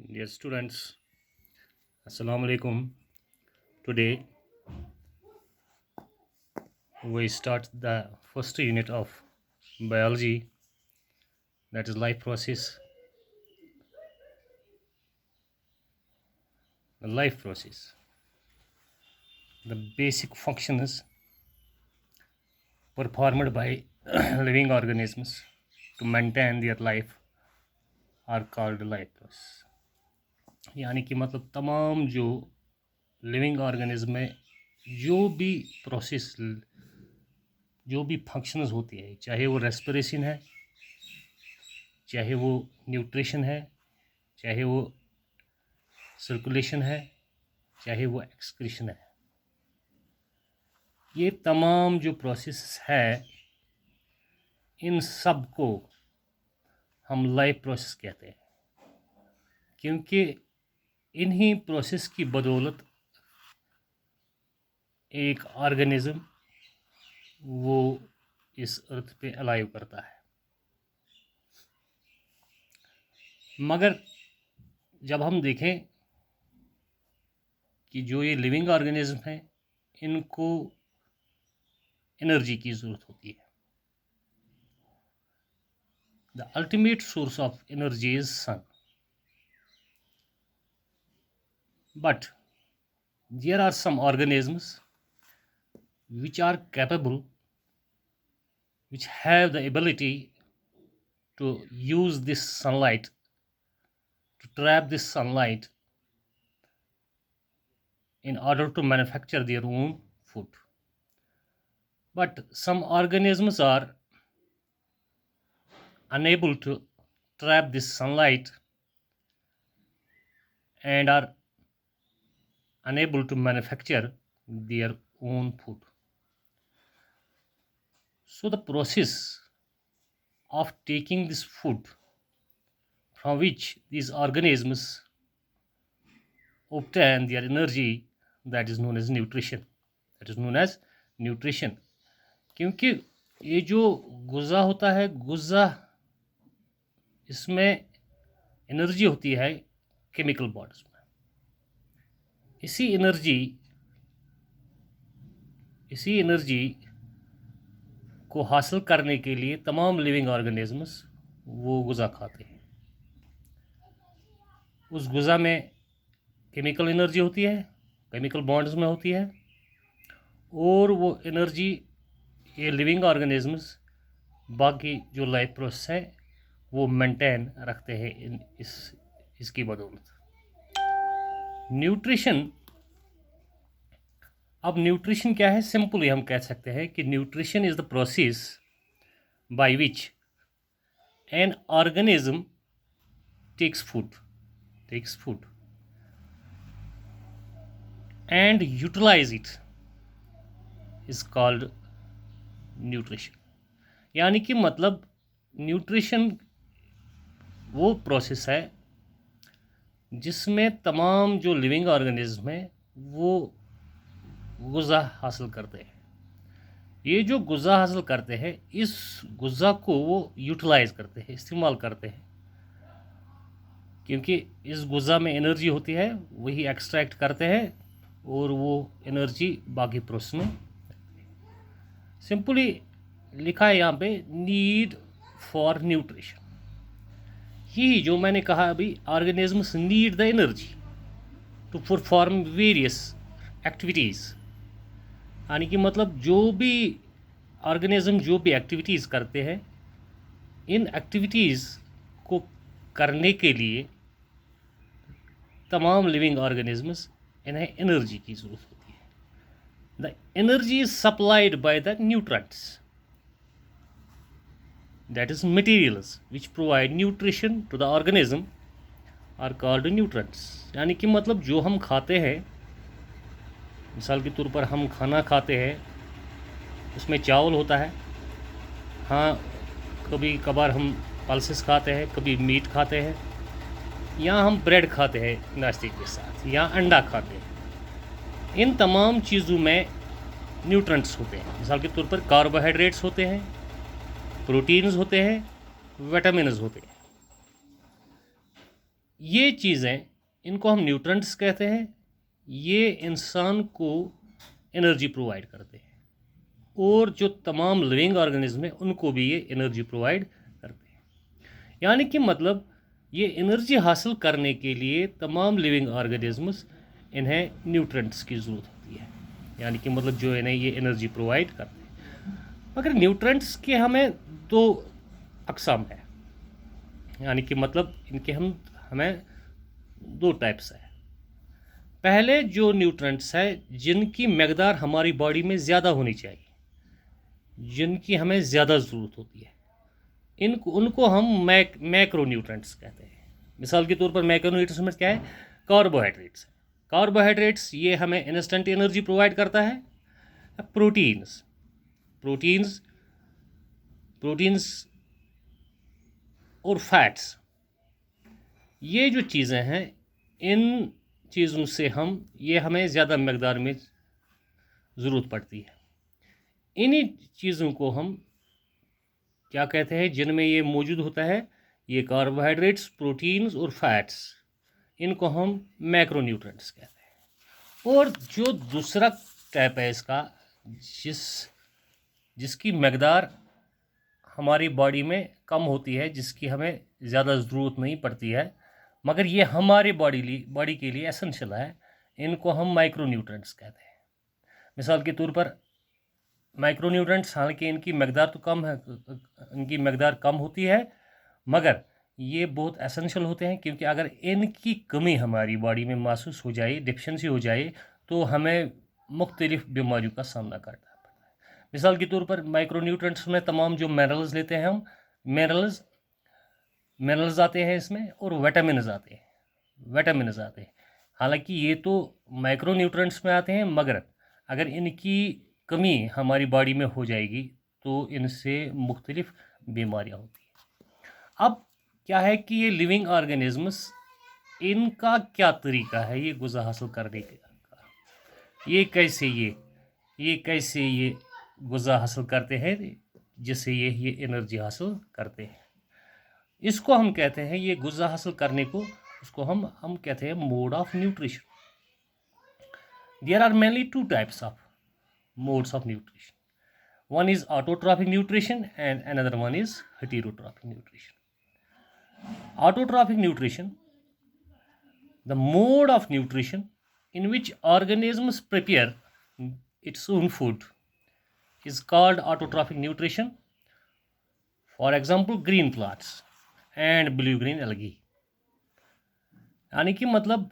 Dear students, Assalamu alaikum. Today we start the first unit of biology, that is life process. The life process, the basic functions performed by living organisms to maintain their life are called life process. यानी कि मतलब तमाम जो living organism में जो भी process, जो भी फंक्शंस होती है, चाहे वो रेस्पिरेशन है, चाहे वो न्यूट्रिशन है, चाहे वो सर्कुलेशन है, चाहे वो एक्सक्रीशन है, ये तमाम जो प्रोसेस है इन सब को हम लाइफ प्रोसेस कहते हैं, क्योंकि इन्हीं प्रोसेस की बदौलत एक ऑर्गेनिज्म वो इस अर्थ पे अलाइव करता है। मगर जब हम देखें कि जो ये लिविंग ऑर्गेनिज्म हैं इनको एनर्जी की ज़रूरत होती है। The ultimate source of energy is sun, but there are some organisms which are capable, which have the ability to use this sunlight, to trap this sunlight in order to manufacture their own food. But some organisms are unable to trap this sunlight and are unable to manufacture their own food. So the process of taking this food from which these organisms obtain their energy, that is known as nutrition. That is known as nutrition. क्योंकि ये जो गुज़ा होता है, गुज़ा इसमें energy होती है chemical bodies में। इसी एनर्जी को हासिल करने के लिए तमाम लिविंग ऑर्गेनिजम्स वो गुज़ा खाते हैं। उस गुज़ा में केमिकल एनर्जी होती है, केमिकल बॉन्ड्स में होती है, और वो एनर्जी ये लिविंग ऑर्गेनिजम्स बाकी जो लाइफ प्रोसेस है वो मेंटेन रखते हैं इसकी बदौलत। न्यूट्रिशन, अब न्यूट्रिशन क्या है? सिंपली हम कह सकते हैं कि nutrition is the process by which an organism takes food and utilize it is called nutrition. यानी कि मतलब न्यूट्रिशन वो प्रोसेस है जिसमें तमाम जो लिविंग ऑर्गेनिज्म हैं वो गुज़ा हासिल करते हैं। ये जो गुज़ा हासिल करते हैं, इस गुज़ा को वो यूटिलाइज़ करते हैं, इस्तेमाल करते हैं, क्योंकि इस गुज़ा में एनर्जी होती है, वही एक्सट्रैक्ट करते हैं और वो एनर्जी बाकी प्रोसेस में। सिंपली लिखा है यहाँ पे नीड फॉर न्यूट्रिशन। यही जो मैंने कहा अभी, organisms need the energy to perform various activities. यानी कि मतलब जो भी ऑर्गेनिज्म जो भी एक्टिविटीज़ करते हैं, इन एक्टिविटीज़ को करने के लिए तमाम लिविंग ऑर्गेनिजम्स इन्हें एनर्जी की ज़रूरत होती है। The energy is supplied by the nutrients, that is materials which provide nutrition to the organism are called nutrients. यानी कि मतलब जो हम खाते हैं, मिसाल के तौर पर हम खाना खाते हैं, उसमें चावल होता है, हाँ कभी कभार हम पल्सेस खाते हैं, कभी मीट खाते हैं, या हम ब्रेड खाते हैं नाश्ते के साथ, या अंडा खाते हैं। इन तमाम चीज़ों में न्यूट्रेंट्स होते हैं। मिसाल के तौर पर कार्बोहाइड्रेट्स होते हैं, प्रोटीन्स होते हैं, विटामिन्स होते हैं। ये चीज़ें, इनको हम न्यूट्रेंट्स कहते हैं। ये इंसान को एनर्जी प्रोवाइड करते हैं और जो तमाम लिविंग ऑर्गेनिज्म हैं उनको भी ये एनर्जी प्रोवाइड करते हैं। यानी कि मतलब ये एनर्जी हासिल करने के लिए तमाम लिविंग ऑर्गेनिजम्स, इन्हें न्यूट्रेंट्स की ज़रूरत होती है। यानी कि मतलब जो इन्हें ये एनर्जी प्रोवाइड करते हैं। मगर न्यूट्रेंट्स के हमें दो अक़साम है, यानी कि मतलब इनके हमें दो टाइप्स है। पहले जो न्यूट्रेंट्स है जिनकी मकदार हमारी बॉडी में ज़्यादा होनी चाहिए, जिनकी हमें ज़्यादा ज़रूरत होती है, उनको हम मैक्रो न्यूट्रेंट्स कहते हैं। मिसाल के तौर पर मैक्रो न्यूट्रेंट्स में क्या है? कार्बोहाइड्रेट्स है। कार्बोहाइड्रेट्स ये हमें इंस्टेंट एनर्जी प्रोवाइड करता है। प्रोटीन्स प्रोटीन्स प्रोटीन्स और फैट्स, ये जो चीज़ें हैं, इन चीज़ों से ये हमें ज़्यादा मकदार में ज़रूरत पड़ती है। इन्हीं चीज़ों को हम क्या कहते हैं, जिनमें ये मौजूद होता है, ये कार्बोहाइड्रेट्स, प्रोटीन्स और फैट्स, इनको हम मैक्रोन्यूट्रेंट्स कहते हैं। और जो दूसरा टाइप है इसका, जिसकी मकदार हमारी बॉडी में कम होती है, जिसकी हमें ज़्यादा ज़रूरत नहीं पड़ती है, मगर ये हमारे बॉडी के लिए एसेंशियल है, इनको हम माइक्रोन्यूट्रेंट्स कहते हैं। मिसाल के तौर पर माइक्रोन्यूट्रेंट्स, हालांकि इनकी मकदार तो कम है, इनकी मकदार कम होती है, मगर ये बहुत एसेंशियल होते हैं, क्योंकि अगर इनकी कमी हमारी बॉडी में महसूस हो जाए, डिफिशेंसी हो जाए, तो हमें मुख्तलिफ बीमारियों का सामना करना पड़ता है। मिसाल के तौर पर माइक्रोन्यूट्रेंट्स में तमाम जो मिनरल्स लेते हैं हम, मिनरल्स आते हैं इसमें, और विटामिन्स आते हैं। हालांकि ये तो माइक्रोन्यूट्रेंट्स में आते हैं, मगर अगर इनकी कमी हमारी बॉडी में हो जाएगी तो इनसे मुख्तलिफ बीमारियां होती हैं। अब क्या है कि ये लिविंग ऑर्गेनिजम्स, इनका क्या तरीका है ये गुज़ा हासिल करने का, ये कैसे ये गुज़ा हासिल करते हैं, जिससे ये एनर्जी हासिल करते हैं। इसको हम कहते हैं, ये गुज़ा हासिल करने को, उसको हम कहते हैं mode of nutrition. There are mainly two types of modes of nutrition. One is autotrophic nutrition and another one is heterotrophic nutrition. Autotrophic nutrition, the mode of nutrition in which organisms prepare its own food, is called autotrophic nutrition. For example, green plants and blue green algae. यानी कि मतलब